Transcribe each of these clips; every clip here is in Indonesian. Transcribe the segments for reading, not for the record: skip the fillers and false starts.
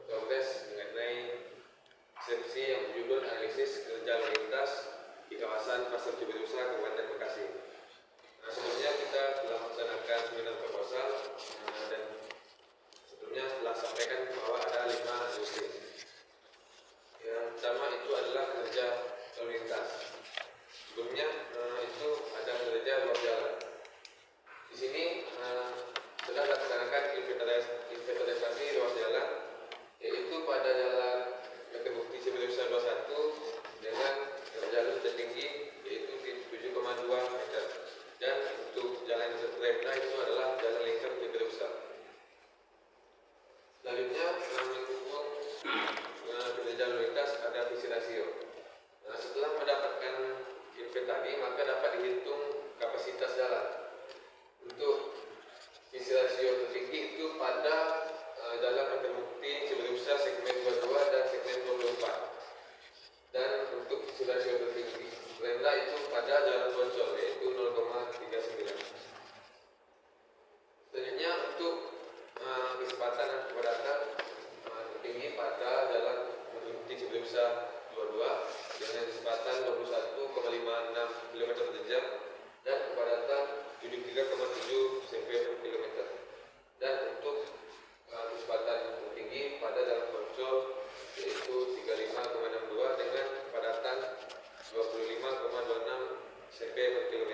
progres mengenai skripsi yang berjudul analisis kerja lalu lintas di kawasan Pasar Cibaduyut, Kabupaten Bekasi. Sebelumnya kita telah melaksanakan seminar proposal dan sebelumnya telah sampaikan bahwa ada 5 analisis. Yang pertama itu adalah kerja lalu lintas. Sebelumnya itu ada kerja luar jalan. Di sini sudah dilaksanakan inventarisasi ruas jalan, yaitu pada jalan Medan Bukti Cibaduyut 21 dengan jalur tertinggi yaitu 7,2 meter, dan untuk jalan remda itu adalah jalan lingkar Cibaduyut. Selanjutnya mendukung kerja lalu lintas ada visi rasio. Setelah mendapatkan inventari maka dapat dihitung kapasitas jalan. Untuk visi rasio tertinggi itu pada jalan Medan Bukti Cibaduyut segmen 22 dan segmen 24. Dan untuk visi rasio tertinggi rendah itu pada jalan Poncol yaitu 0,39. Selanjutnya untuk kecepatan dan kepadatan tertinggi pada jalan Medan Bukti Cibaduyut 22 dengan kecepatan 21,56 km per jam dan kepadatan 73,7 cm per km. Dan untuk kecepatan tertinggi pada jalan Poncol yaitu 35,62 dengan kepadatan 25,26 cm per km.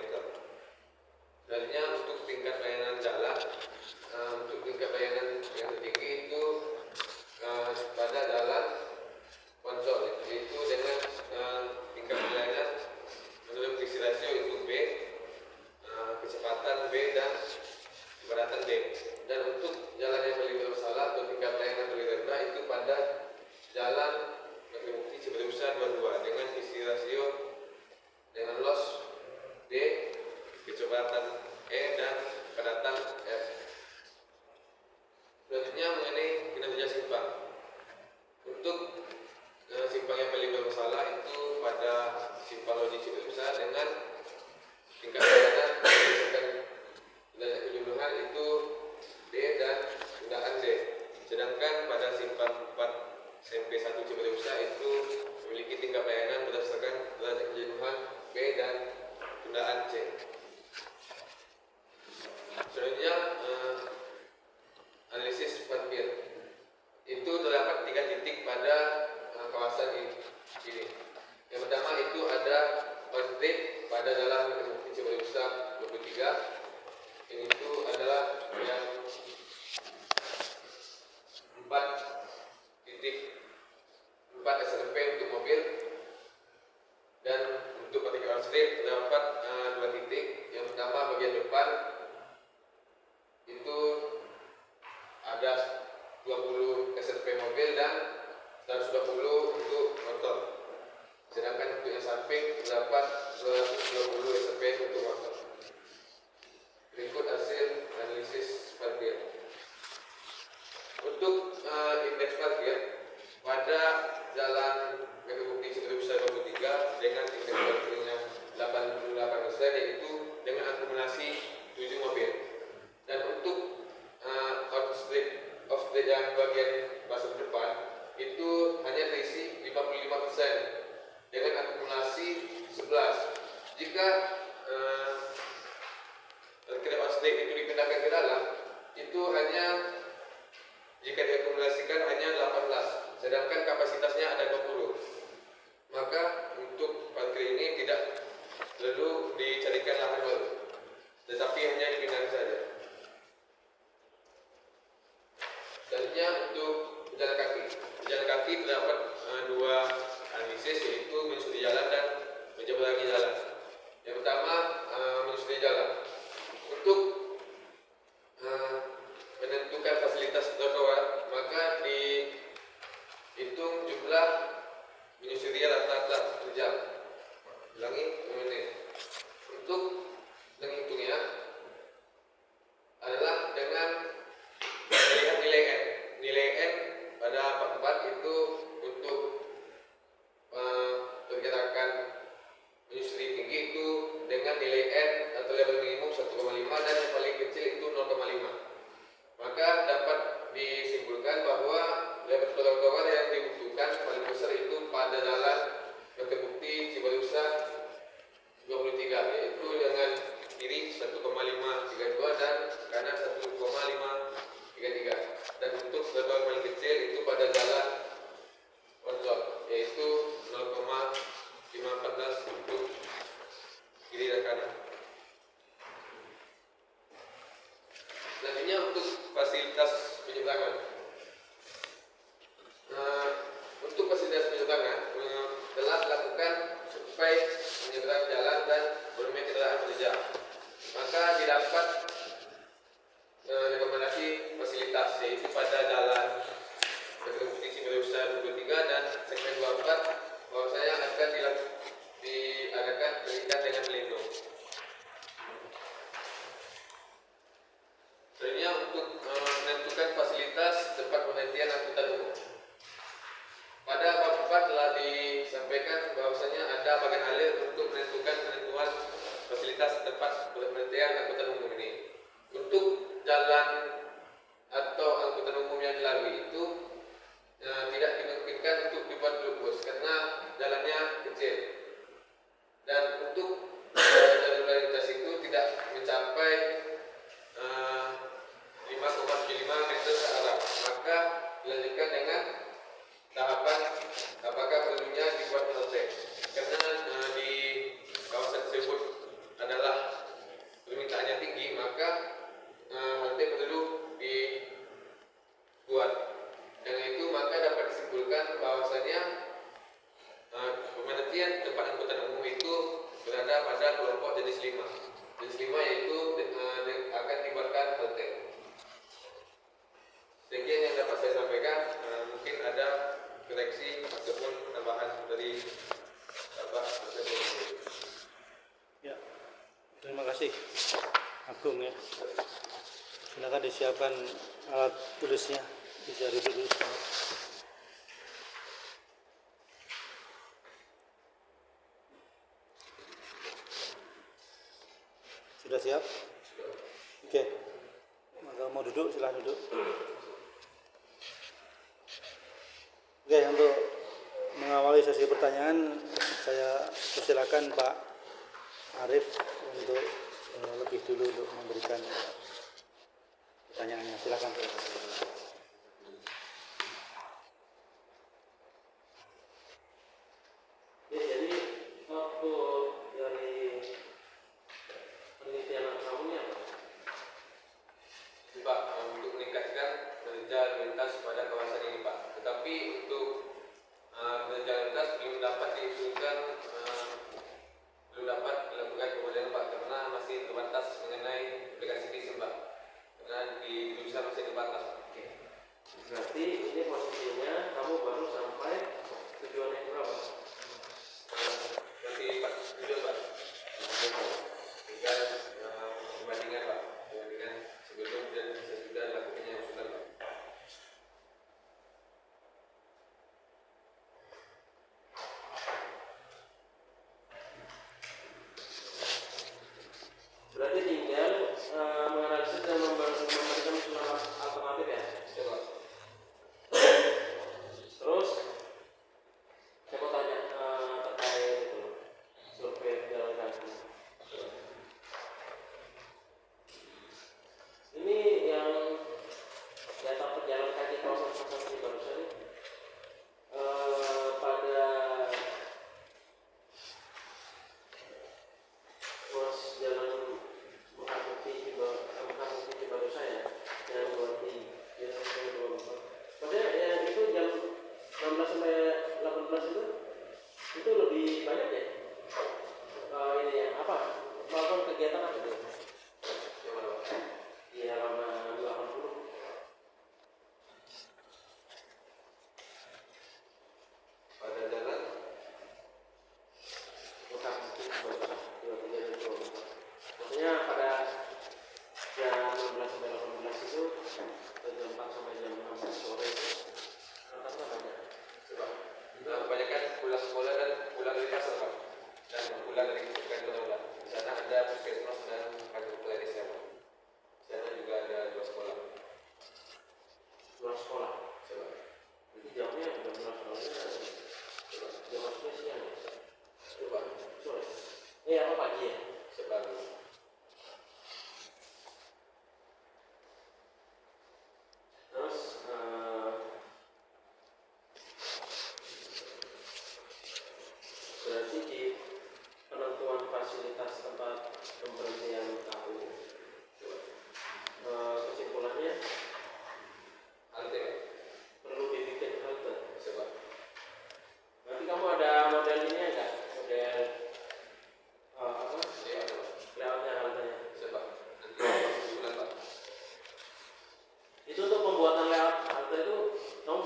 Selanjutnya untuk tingkat layanan jalan, untuk tingkat layanan yang tertinggi itu pada jalan Poncol yaitu dengan tingkat layanan menurut visi rasio itu B, kecepatan B dan kepadatan B. Dan untuk jalan yang paling bermasalah atau tingkat layanan paling rendah itu pada jalan Medan Bukti Cibaduyut 22 dengan visi rasio dengan loss D, kecepatan E dan kepadatan F. Selanjutnya mengenai kinerja simpang. Untuk simpang yang paling bermasalah itu pada simpang Loji Cibaduyut dengan tingkat layanan berdasarkan kejenuhan itu D dan tundaan D. Sedangkan pada simpang 4 SMP 1 Cibaduyut itu memiliki tingkat layanan berdasarkan derajat kejenuhan B dan tundaan C. Selanjutnya analisis parkir. Itu terdapat 3 titik pada kawasan ini. Yang pertama itu ada on street pada jalan Medan Bukti Cibaduyut 23. Ini itu adalah yang 4 titik 4 SRP untuk mobil, dan untuk parkir on street terdapat 2 titik. Yang pertama bagian depan itu ada 20 SRP mobil dan 120 untuk motor. Sedangkan untuk yang samping terdapat 220 SRP untuk motor. Berikut hasil analisis parkir. Untuk indeks parkir pada jalan Medan Bukti Cibaduyut 23 dengan indeks parkirnya 88%, yaitu dengan akumulasi 7 mobil. Dan untuk off street yang bagian pasar depan itu hanya terisi 55% dengan akumulasi 11. Jika parkir off street itu dipindahkan ke dalam, itu hanya jika diakumulasikan hanya 18, sedangkan kapasitasnya ada 20. Maka untuk parkir ini tidak perlu dicarikan lahan baru, tetapi hanya dipindahkan saja. Selanjutnya untuk pejalan kaki. Pejalan kaki terdapat 2 analisis, yaitu menyusuri jalan dan menyeberangi jalan. Yang pertama menyusuri jalan. Untuk menentukan fasilitas trotoar maka dihitung jumlah menyusuri rata-rata per jam. Ulangi menit. Untuk menghitungnya adalah dengan melihat nilai N. Nilai N pada 44 itu untuk pergerakan menyusuri tinggi itu dengan nilai N atau level minimum 1,5 dan yang paling kecil itu 0,5. Maka dapat disimpulkan bahwa lebar trotoar yang dibutuhkan paling besar itu pada jalan Medan Bukti Cibarusah 23, yaitu dengan kiri 1,532 dan kanan 1,533. Dan untuk lebar paling kecil itu pada jalan Oncot, yaitu 0,514 untuk kiri dan kanan. Selanjutnya untuk fasilitas penyeberangan. Untuk fasilitas penyeberangan telah dilakukan survei penyeberang jalan dan volume kendaraan per jam. Maka didapat rekomendasi fasilitas, yaitu pada jalan Medan Bukti Cibarusah 23 dan segmen 24 bahwasanya akan diadakan pendidikan dengan pelindung. Selanjutnya untuk menentukan fasilitas tempat penghentian angkutan umum. Pada bab 4 telah disampaikan bahwasanya ada bagian alir untuk penentuan fasilitas tempat penghentian angkutan umum ini. Untuk jalan atau angkutan umum yang dilalui itu tidak dimungkinkan untuk dibuat lurus karena jalannya kecil. Dan untuk jalur lalu lintas itu tidak mencapai 5,75 meter ke arah. Maka dilanjutkan dengan tahapan apakah perlunya dibuat halte. Karena di kawasan tersebut adalah permintaannya tinggi, maka halte perlu dibuat. Dengan itu maka dapat disimpulkan bahwasanya penghentian tempat angkutan umum itu berada pada kelompok jenis 5. Jenis 5 yaitu akan dibuatkan halte. Sekian yang dapat saya sampaikan. Mungkin ada koreksi ataupun tambahan dari Bapak Presiden. Ya, terima kasih Agung ya. Silakan disiapkan alat tulisnya, bisa ditulis. Sudah siap? Oke. Maka mau duduk, silahkan duduk. Oke, untuk mengawali sesi pertanyaan, saya persilakan Pak Arif untuk lebih dulu untuk memberikan pertanyaannya. Silakan. Ya, jadi waktu dari penelitian kamu ini apa? Pak, untuk meningkatkan jalan lintas pada kawasan ini Pak. Tetapi untuk jalan lintas belum dapat diusulkan, belum dapat dilakukan kemudian Pak, karena masih terbatas mengenai aplikasi visum Pak. Karena di Indonesia masih terbatas. Oke. Berarti ini posisinya kamu baru sampai tujuan yang berapa? Nanti Pak, jujur Pak. Tinggal perbandingan Pak, perbandingan sebelum dan sesudah dilakukannya usulan Pak.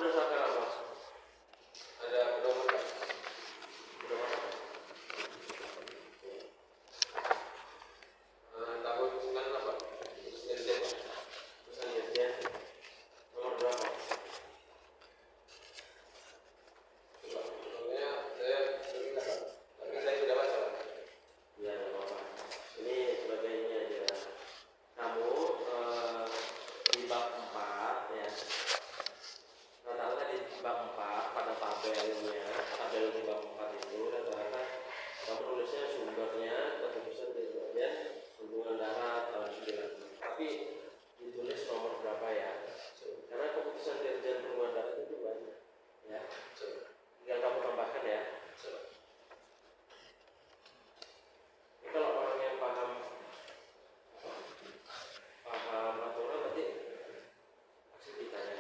berdasarkan apa? Ada pedoman Pak. Pedoman apa? Tahun 98 Pak. Terus dirjen Pak. Perusahaan dirjen nomor berapa? Coba, pokoknya saya ingat Pak. Tapi saya sudah baca Pak. Ya, nggak apa-apa. Ini sebagai ini aja. Kamu di bab 4 ya. Rata-rata di bab 4 pada tabel di bab 4 itu rata-rata kamu nulisnya sumbernya keputusan dirjen hubungan darat tahun 90. Tapi ditulis nomor berapa ya? Karena keputusan dirjen hubungan darat itu banyak. Ya. Tinggal kamu tambahkan ya. Ini kalau orang yang paham aturan nanti pasti ditanya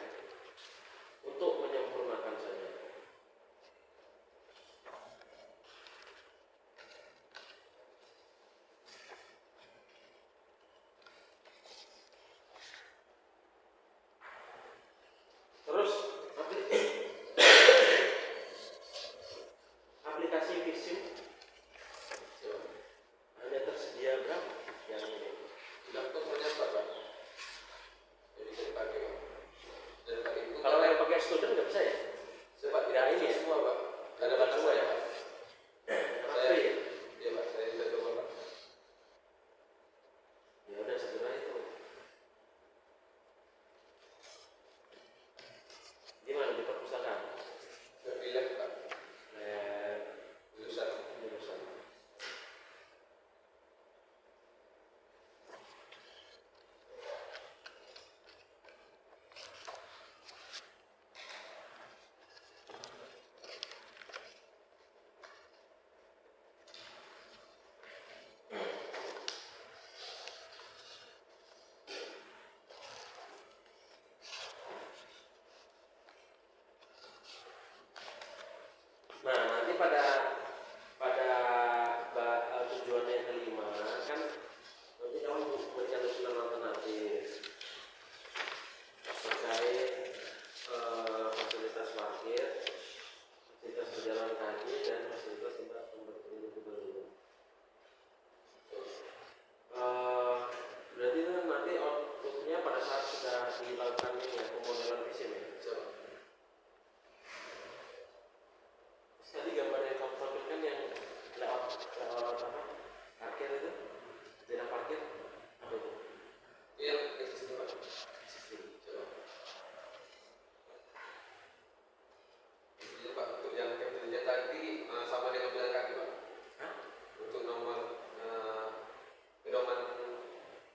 untuk menyempurnakan saja. Terus aplikasi Visim hanya tersedia berapa yang ini? Laptop banyak Pak. Jadi bisa dipakai Pak. Dan pakai itu Kalau yang pakai student nggak bisa ya? saya Pak Tidak ini ya? semua Pak. Ada Tidak batas semua ya? Pak. Karena Saya free ya? iya Pak, saya sudah coba Pak. Ya udah segera itu. Gimana di perpustakaan? Terpilih Pak. Jurusan. Jurusan. Nah, nanti pada tujuannya yang kelima kan nanti kamu memberikan usulan alternatif terkait fasilitas parkir, fasilitas berjalan kaki dan fasilitas tempat berteduh. Berarti itu nanti outputnya pada saat sudah dilakukan ini ya pemodelan visim ya. Tadi gambar yang kamu tampilkan yang layout apa? Parkir itu, zona parkir apa itu? Iya, existing Pak. Sistem. Coba. Jadi Pak, untuk yang kerja tadi sama dengan jalan kaki Pak. Hah? Untuk nomor pedoman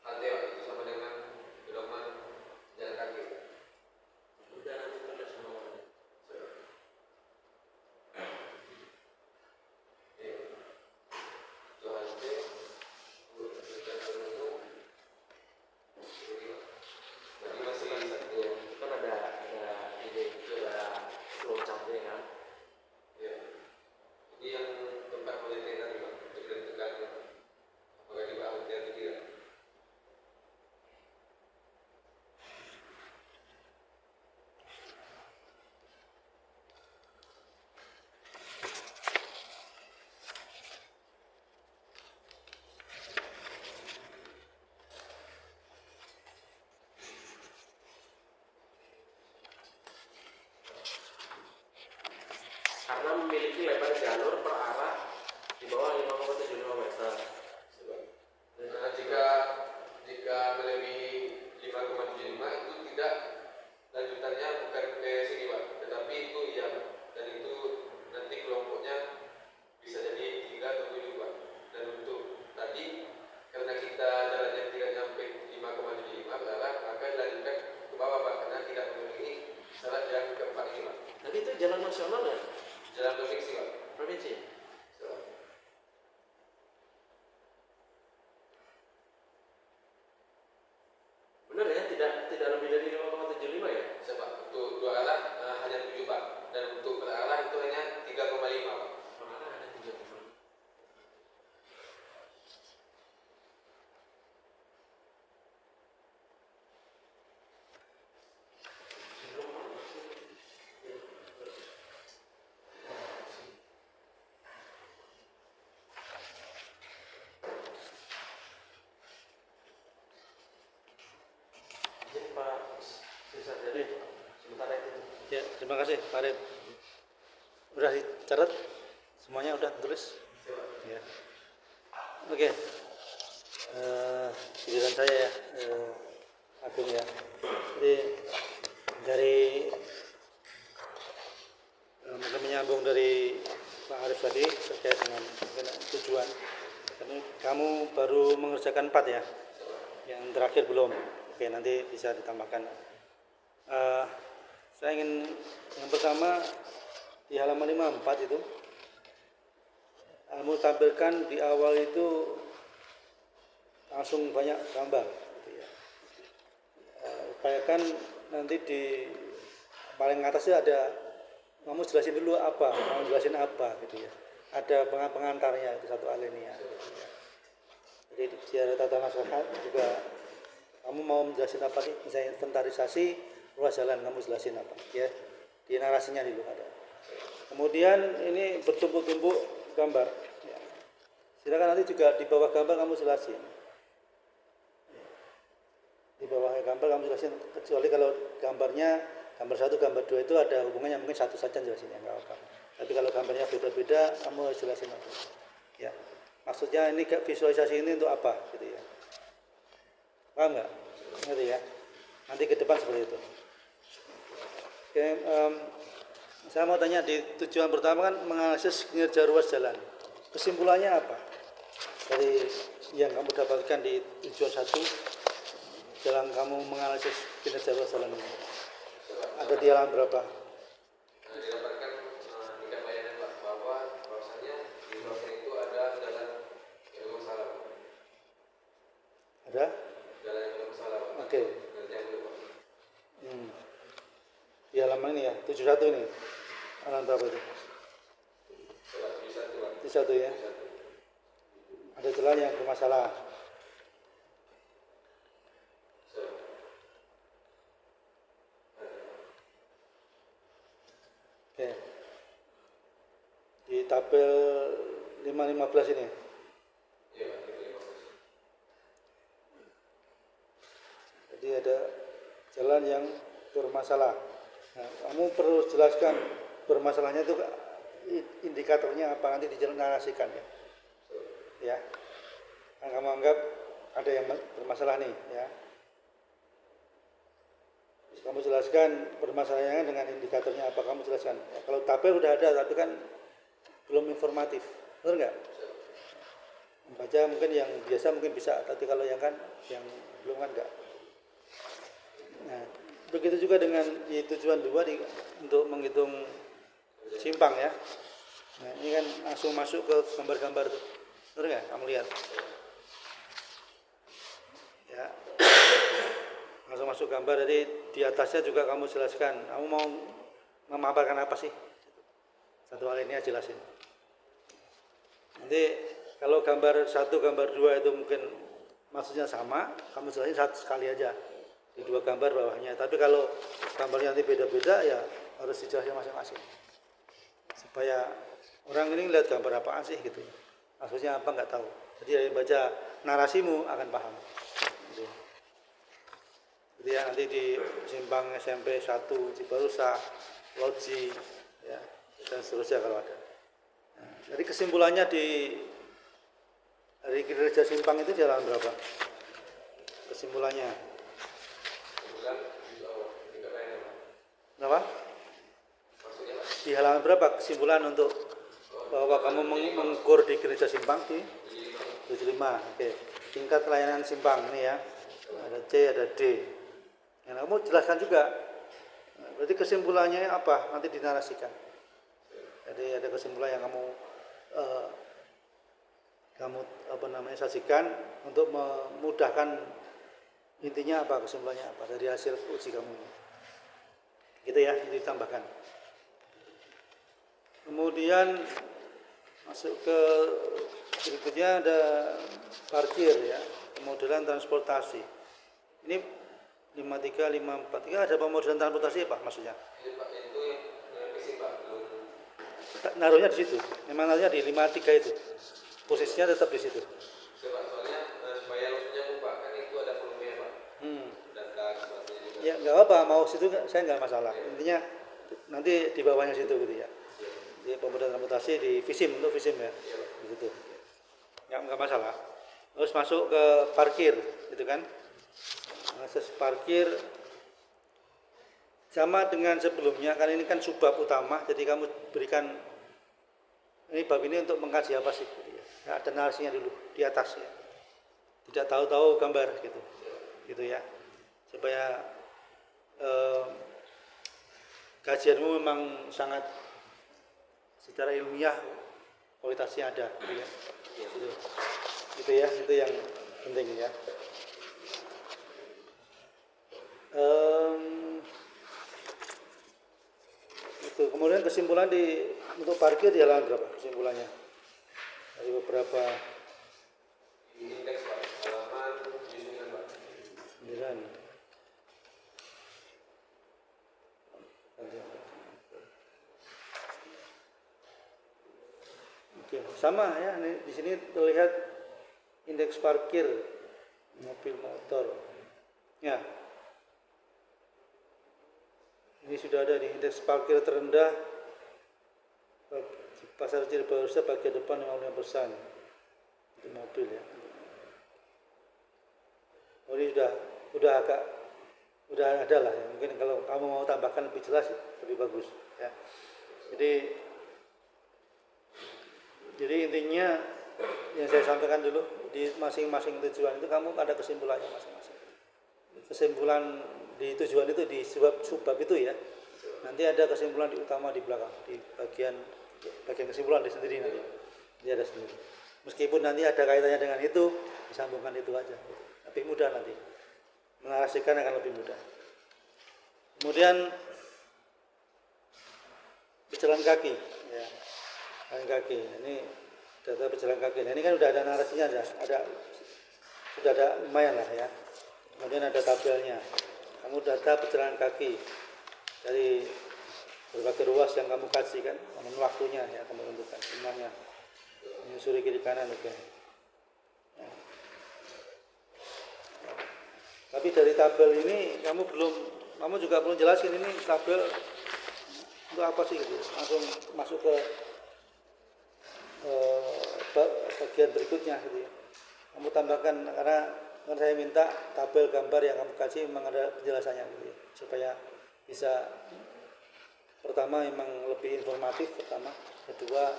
halte Pak, itu sama dengan pedoman jalan kaki. Udah nanti tulis nomornya. Itu halte, untuk kerja umum. Jadi masih satu. Itu kan ada ini ada flowchartnya kan. Ya. Ini yang tempat penelitian tadi Pak, untuk menentukan apakah di halte atau tidak. Karena memiliki lebar jalur per arah di bawah 5,75 meter. Nah, jika melebihi 5,75 itu tidak, lanjutannya bukan ke sini Pak, tetapi itu iya Pak. Dan itu nanti kelompoknya bisa jadi 3 atau 7 Pak. Dan untuk tadi karena kita jalannya tidak sampai 5,75 berarah, maka dilanjutkan ke bawah Pak, karena tidak memenuhi syarat yang keempat ini Pak. Tapi itu jalan nasional ya? Jalan provinsi Pak. Provinsi. So, Benar ya? Tidak lebih dari 5,75 ya? Pak, untuk dua arah hanya 7 Pak, dan untuk berarah itu hanya 3,5 Pak. Per arah ada 3,5. Belum pernah sih. Bisa jadi sementara itu. Ya, terima kasih Pak Arif. Udah dicatat? Semuanya udah tulis? Ya. Oke. Giliran saya ya, Agung ya. Jadi dari mungkin menyambung dari Pak Arif tadi terkait dengan tujuan. Kamu baru mengerjakan 4 ya? Yang terakhir belum? Oke, nanti bisa ditambahkan. Saya ingin yang pertama di halaman 54 itu kamu tampilkan di awal itu langsung banyak gambar gitu ya. Upayakan nanti di paling atasnya ada kamu jelasin dulu apa, kamu jelasin apa gitu ya. Ada pengantarnya itu satu alinea gitu ya. Jadi di ada tata nasihat juga kamu mau menjelasin apa sih, misalnya inventarisasi ruas jalan, kamu jelasin apa ya, di narasinya dulu ada. Kemudian ini bertumpuk-tumpuk gambar ya. Silakan nanti juga di bawah gambar kamu jelasin, di bawah gambar kamu jelasin, kecuali kalau gambarnya gambar 1, gambar 2 itu ada hubungannya, mungkin satu saja jelasinnya, nggak apa. Tapi kalau gambarnya beda-beda kamu harus jelasin apa ya, maksudnya ini visualisasi ini untuk apa gitu ya, paham nggak? Ngerti ya, nanti ke depan seperti itu. Oke, saya mau tanya di tujuan pertama kan menganalisis kinerja ruas jalan, kesimpulannya apa dari yang kamu dapatkan di tujuan 1 dalam kamu menganalisis kinerja ruas jalan ini? Ada di halaman berapa? Didapatkan tingkat layanan Pak, bahwasanya di kawasan itu ada jalan yang bermasalah. Ada? Jalan yang bermasalah Pak. Oke. Kerjaan dulu Pak. Di halaman ini ya, 71 ini. Halaman berapa itu? Bisa tuh Pak. 71 ya. Ada jalan yang bermasalah. Oke. Di tabel 515 ini. Iya Pak, itu 15. Jadi ada jalan yang bermasalah. Nah, kamu perlu jelaskan bermasalahnya itu indikatornya apa, nanti dinarasikan ya. Ya. Nah, kamu anggap ada yang bermasalah nih ya. Terus kamu jelaskan permasalahannya dengan indikatornya apa, kamu jelaskan. Ya, kalau tabel udah ada tapi kan belum informatif. Benar enggak? Membaca mungkin yang biasa mungkin bisa, tapi kalau yang kan yang belum kan enggak. Nah, begitu juga dengan di tujuan 2 untuk menghitung simpang ya. Nah, ini kan langsung masuk ke gambar-gambar tuh. Benar nggak? Kamu lihat. Ya. Langsung masuk gambar, jadi di atasnya juga kamu jelaskan. Kamu mau memaparkan apa sih? Satu hal ini jelasin. Nanti kalau gambar 1, gambar 2 itu mungkin maksudnya sama, kamu jelasin satu sekali aja di 2 gambar bawahnya. Tapi kalau gambarnya nanti beda-beda ya harus dijelaskan masing-masing. Supaya orang ini lihat gambar apaan sih gitu. Maksudnya apa nggak tahu. Jadi dari baca narasimu akan paham. Gitu. Jadi ya nanti di simpang SMP 1 Cibarusah, Loji, ya, dan seterusnya kalau ada. Nah, jadi kesimpulannya dari kinerja simpang itu di halaman berapa? Kesimpulannya. Kemudian di bawah tingkat layanan Pak. Kenapa? Maksudnya Pak, Di halaman berapa kesimpulan untuk bahwa kamu mengukur di kinerja simpang di 75. Oke. Tingkat layanan simpang ini ya. Ada C, ada D. Yang kamu jelaskan juga. Nah, berarti kesimpulannya apa? Nanti dinarasikan. Jadi ada kesimpulan yang kamu sajikan untuk memudahkan intinya apa, kesimpulannya apa dari hasil uji kamu ini. Gitu ya, ditambahkan. Kemudian masuk ke berikutnya ada parkir ya, pemodelan transportasi. Ini 53, 543 ada pemodelan transportasi apa maksudnya? ini Pak, itu yang visi Pak, belum. Naruhnya di situ. Memang naruhnya di 53 itu. Posisinya tetap di situ. Soalnya supaya maksudnya Pak, kan itu ada volumenya Pak. Data sebagainya juga. Ya ya nggak apa mau situ saya nggak masalah, intinya nanti di bawahnya situ gitu ya, di pemuda transportasi di Visim, untuk Visim ya di situ, nggak masalah. Terus masuk ke parkir gitu kan, akses parkir sama dengan sebelumnya kan, ini kan subbab utama, jadi kamu berikan ini bab ini untuk mengkaji apa sih gitu ya. Nah, ada narasinya dulu di atas ya, tidak tahu-tahu gambar gitu ya, supaya kajianmu memang sangat secara ilmiah kualitasnya ada gitu ya. Itu ya, itu yang penting ya. Itu kemudian kesimpulan untuk parkir di halaman berapa kesimpulannya dari beberapa Indeks Pak, halaman 79 Pak. 9. Oke, sama ya, di sini terlihat indeks parkir mobil motor. Ya. Ini sudah ada di indeks parkir terendah di pasar Cirebon bagian depan 55% itu mobil ya. Oh, ini udah ada lah ya. Mungkin kalau kamu mau tambahkan lebih jelas lebih bagus ya. Jadi intinya yang saya sampaikan dulu, di masing-masing tujuan itu kamu ada kesimpulannya masing-masing. Kesimpulan di tujuan itu di subbab itu ya. Nanti ada kesimpulan di utama di belakang, di bagian kesimpulan di sendiri nanti. Dia ada sendiri. Meskipun nanti ada kaitannya dengan itu, disambungkan itu aja. Lebih mudah nanti. Menarasikan akan lebih mudah. Kemudian pejalan kaki ya. Pejalan kaki. Ini data pejalan kaki. Nah, ini kan udah ada narasinya, sudah ada lumayan lah ya. Kemudian ada tabelnya. Kamu data pejalan kaki dari berbagai ruas yang kamu kaji kan, namun waktunya ya kamu tentukan semuanya, menyusuri kiri kanan oke. Ya. Tapi dari tabel ini kamu juga belum jelasin ini tabel untuk apa sih gitu. Langsung masuk ke bagian berikutnya gitu ya. Kamu tambahkan karena saya minta tabel gambar yang kamu kaji memang ada penjelasannya gitu ya, supaya bisa pertama memang lebih informatif, kedua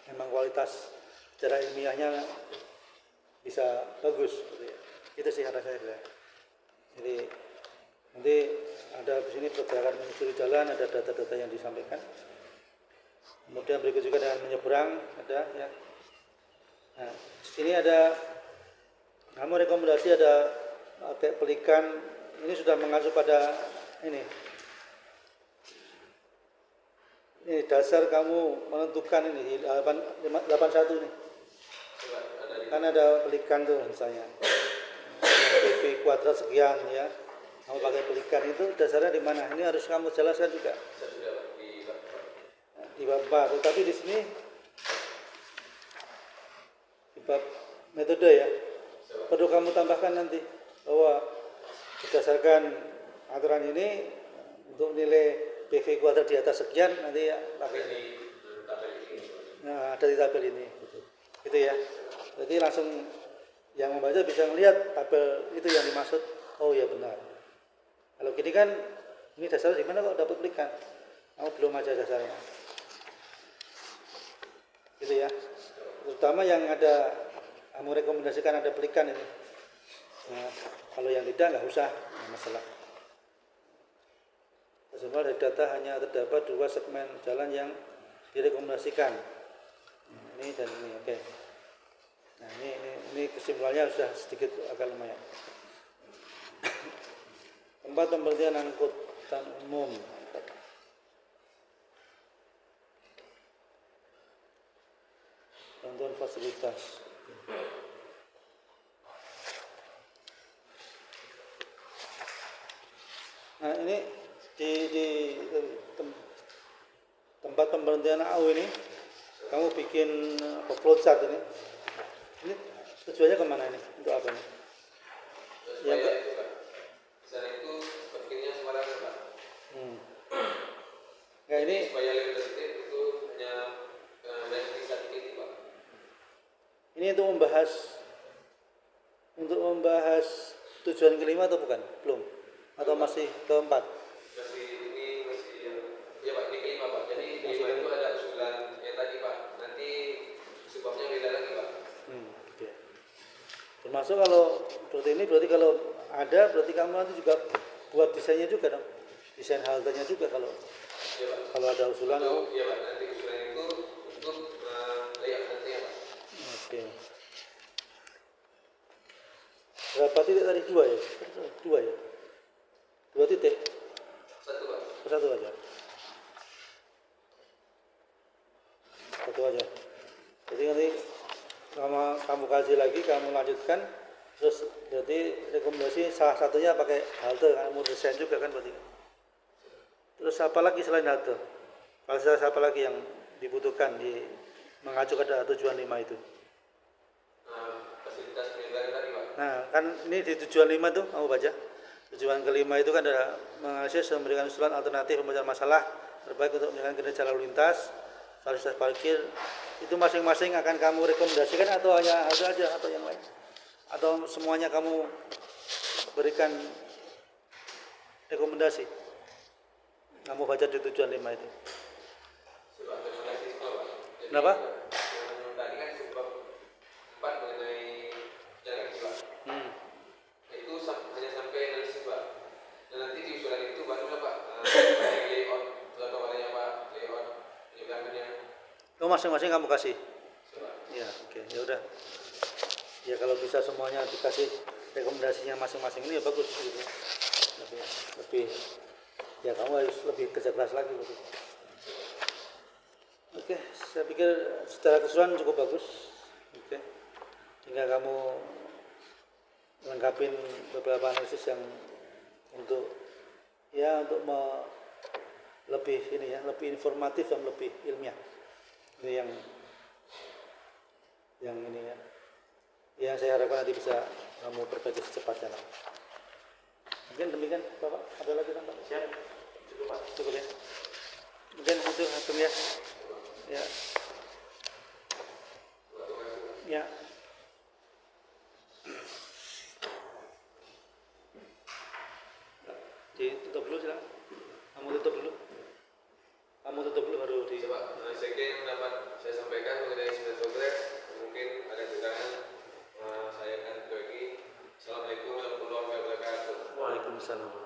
memang kualitas secara ilmiahnya bisa bagus gitu ya. Itu sih harap saya bilang. Jadi nanti ada di sini perjalanan menyusuri jalan, ada data-data yang disampaikan. Kemudian berikut juga dengan menyeberang ada ya. Nah, sini ada kamu rekomendasi ada pakai pelikan, ini sudah mengacu pada ini dasar kamu menentukan ini 81 nih. Kan ada pelikan tuh misalnya. PV kuadrat sekian ya. Kamu pakai pelikan itu dasarnya di mana? Ini harus kamu jelaskan juga. Di bab 4, tapi di sini di bab metode ya. Perlu kamu tambahkan nanti bahwa berdasarkan aturan ini untuk nilai PV kuadrat di atas sekian nanti ya pakai ini. Nah, ada di tabel ini gitu ya. Jadi langsung yang membaca bisa melihat tabel itu yang dimaksud. Oh ya benar. Kalau gini kan ini dasarnya di mana kok dapat pelikan? Kamu belum aja dasarnya. Gitu ya. Terutama yang ada kamu rekomendasikan ada pelikan ini. Nah, kalau yang tidak nggak usah, nggak masalah. Semua dari data hanya terdapat 2 segmen jalan yang direkomendasikan. Ini dan ini, oke. Nah ini kesimpulannya sudah sedikit agak lumayan. Tempat pemberhentian angkutan umum. Bantuan fasilitas. Nah ini di tempat pemberhentian AU ini kamu bikin flowchart ini tujuannya kemana ini, untuk apa ini? Supaya di sana itu parkirnya ini supaya lebih tertib itu hanya dari satu titik Pak. ini untuk membahas tujuan kelima atau bukan? Belum? Atau masih keempat? Masih yang ya Pak, ini kelima Pak. Jadi kelima itu ada usulan yang tadi Pak. Nanti sebabnya beda lagi Pak. Oke. Termasuk kalau berarti kalau ada berarti kamu nanti juga buat desainnya juga dong. Desain haltenya juga kalau Ya Pak. kalau ada usulan. Ya Pak, nanti usulan itu untuk layout nantinya Pak. Oke. Berapa titik tadi? Dua ya? Dua titik? Satu Pak. Satu aja. Satu aja. Jadi nanti kamu kaji lagi, kamu lanjutkan. Terus berarti rekomendasi salah satunya pakai halte, kamu desain juga kan berarti. Terus apa lagi selain halte? Fasilitas apa lagi yang dibutuhkan mengacu pada tujuan 5 itu? Fasilitas penyegaran tadi Pak. Nah, kan ini di tujuan 5 tuh kamu baca. Tujuan kelima itu kan ada menganalisis dan memberikan usulan alternatif pemecahan masalah terbaik untuk menyelesaikan kinerja lalu lintas, fasilitas parkir. Itu masing-masing akan kamu rekomendasikan atau hanya ada aja atau yang lain? Atau semuanya kamu berikan rekomendasi? Kamu baca di tujuan 5 itu. Sebab terima kasih semua Pak. Jadi, Kenapa? yang tadi kan sebab 4 mengenai jalan Pak. Itu hanya sampai analisis Pak. Dan nanti di usulan itu barulah Pak layout trotoarnya Pak, layout penyeberangannya. Oh, masing-masing kamu kasih. Sebab Ya, oke. Ya udah. Ya kalau bisa semuanya dikasih rekomendasinya masing-masing ini ya bagus gitu. Lebih ya kamu harus lebih kerja keras lagi gitu. Oke, saya pikir secara keseluruhan cukup bagus. Oke. Tinggal kamu lengkapin beberapa analisis yang untuk lebih ini ya, lebih informatif dan lebih ilmiah. Ini yang ini ya. Yang saya harapkan nanti bisa kamu perbaiki secepatnya. Mungkin demikian Bapak, ada lagi Pak? Siap, cukup Pak. Cukup ya. Mungkin itu hakim ya. Ya. Ya. Ditutup dulu silakan. Kamu tutup dulu. Baru di. Coba sekian yang dapat saya sampaikan mengenai Smart Progress. Mungkin ada kekurangan saya akan berbagi. Assalamualaikum warahmatullahi wabarakatuh. Waalaikumsalam.